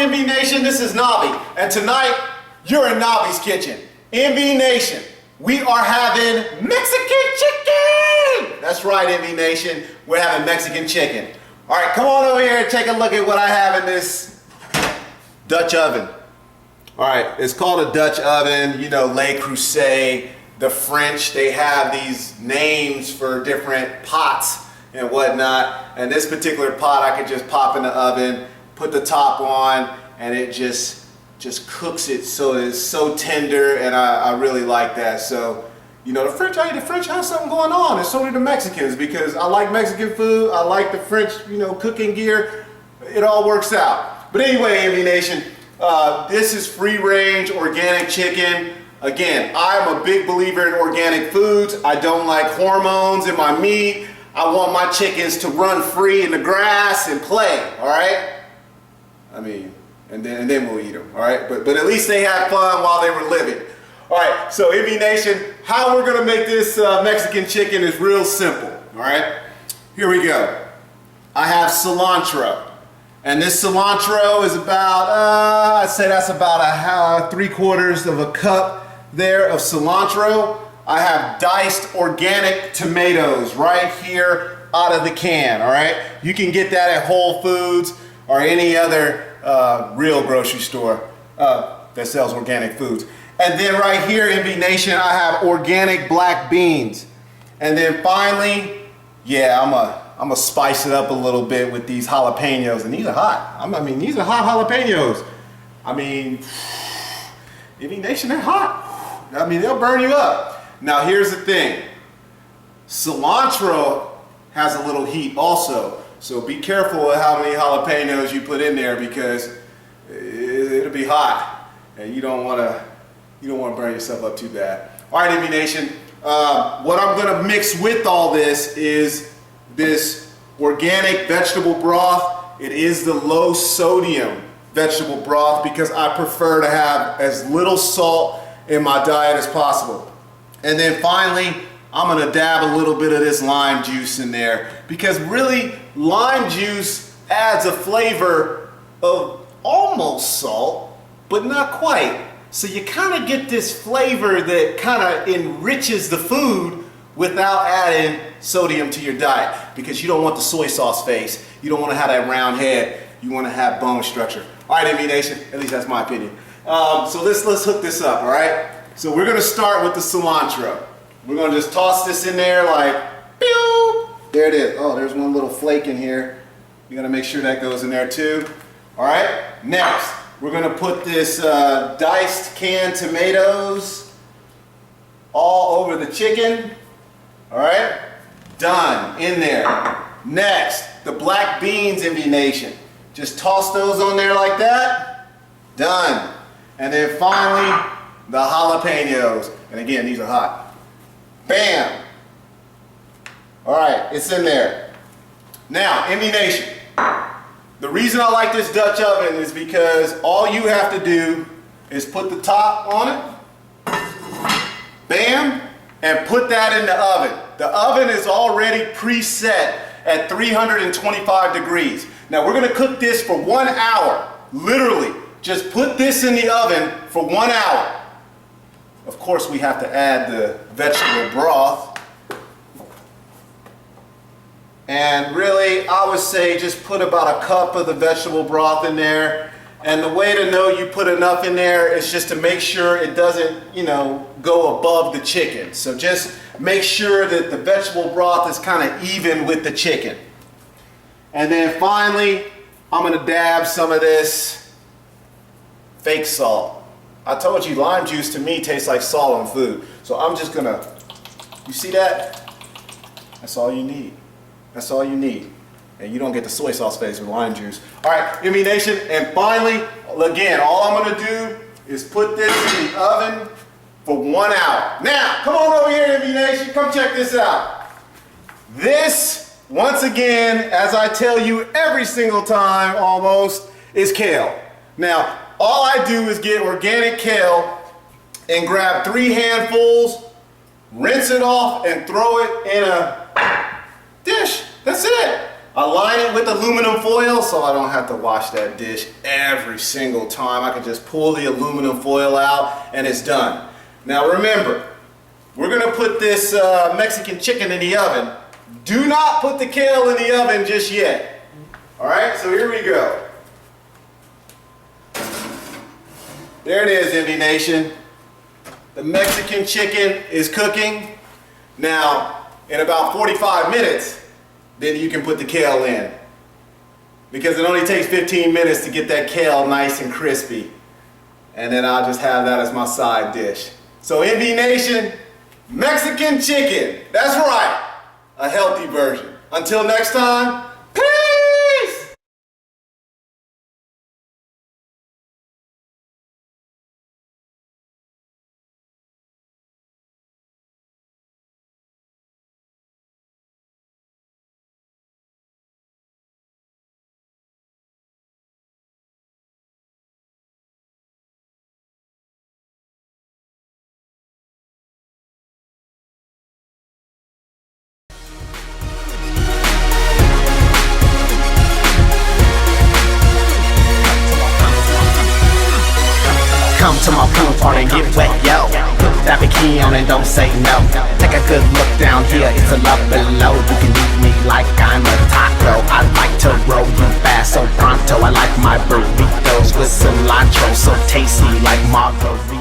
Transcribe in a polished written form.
MV Nation? This is Navi, and tonight you're in Navi's kitchen. MV Nation, we are having Mexican chicken! That's right, MV Nation, we're having Mexican chicken. All right, come on over here and take a look at what I have in this Dutch oven. All right, it's called a Dutch oven, you know, Le Creuset. The French, they have these names for different pots and whatnot. And this particular pot I could just pop in the oven, put the top on, and it just cooks it so it's so tender, and I really like that. So, you know, the French have something going on, and so do the Mexicans, because I like Mexican food, I like the French, you know, cooking gear. It all works out. But anyway, MV Nation, this is free range organic chicken. Again, I'm a big believer in organic foods. I don't like hormones in my meat. I want my chickens to run free in the grass and play, all right? I mean, and then we'll eat them, all right? But at least they had fun while they were living. All right, so MV Nation, how we're gonna make this Mexican chicken is real simple, all right? Here we go. I have cilantro. And this cilantro is about, I'd say that's about 3/4 of a cup there of cilantro. I have diced organic tomatoes right here out of the can, all right? You can get that at Whole Foods or any other real grocery store that sells organic foods. And then right here, MV Nation, I have organic black beans. And then finally, yeah, I'm gonna spice it up a little bit with these jalapeños, and these are hot. I mean, these are hot jalapeños. I mean, MV Nation, they're hot. I mean, they'll burn you up. Now, here's the thing. Cilantro has a little heat also, so be careful with how many jalapeños you put in there, because it'll be hot, and you don't want to burn yourself up too bad. All right, MV Nation. What I'm gonna mix with all this is this organic vegetable broth. It is the low sodium vegetable broth because I prefer to have as little salt in my diet as possible. And then finally, I'm gonna dab a little bit of this lime juice in there, because really lime juice adds a flavor of almost salt, but not quite. So you kind of get this flavor that kind of enriches the food without adding sodium to your diet, because you don't want the soy sauce face. You don't want to have that round head. You want to have bone structure. All right, MV Nation, at least that's my opinion. So let's hook this up, all right? So we're gonna start with the cilantro. We're gonna just toss this in there like, pew! There it is. Oh, there's one little flake in here. You gotta make sure that goes in there too. All right, next, we're gonna put this diced canned tomatoes all over the chicken. All right, done, in there. Next, the black beans, MV Nation. Just toss those on there like that. Done. And then finally, the jalapeños. And again, these are hot. Bam. All right, it's in there. Now, MV Nation, the reason I like this Dutch oven is because all you have to do is put the top on it. Bam. And put that in the oven. The oven is already preset at 325 degrees. Now we're gonna cook this for 1 hour. Literally, just put this in the oven for 1 hour. Of course, we have to add the vegetable broth. And really, I would say just put about a cup of the vegetable broth in there. And the way to know you put enough in there is just to make sure it doesn't, you know, go above the chicken. So just make sure that the vegetable broth is kind of even with the chicken. And then finally, I'm gonna dab some of this fake salt. I told you lime juice to me tastes like salt on food. So I'm just gonna, you see that? That's all you need. That's all you need. And you don't get the soy sauce face with lime juice. All right, MV Nation, and finally, again, all I'm gonna do is put this in the oven for 1 hour. Now, come on over here, MV Nation, come check this out. This, once again, as I tell you every single time almost, is kale. Now, all I do is get organic kale and grab 3 handfuls, rinse it off, and throw it in a dish. That's it. I line it with aluminum foil so I don't have to wash that dish every single time. I can just pull the aluminum foil out and it's done. Now remember, we're gonna put this Mexican chicken in the oven. Do not put the kale in the oven just yet. All right, so here we go. There it is, MD Nation. The Mexican chicken is cooking. Now, in about 45 minutes, then you can put the kale in. Because it only takes 15 minutes to get that kale nice and crispy. And then I'll just have that as my side dish. So MD Nation, Mexican chicken. That's right, a healthy version. Until next time, peace! Come to my pool party and get wet, yo. Put that bikini on and don't say no. Take a good look down here, it's a love below. You can eat me like I'm a taco. I like to roll you fast, so pronto. I like my burritos with cilantro, so tasty like margarita.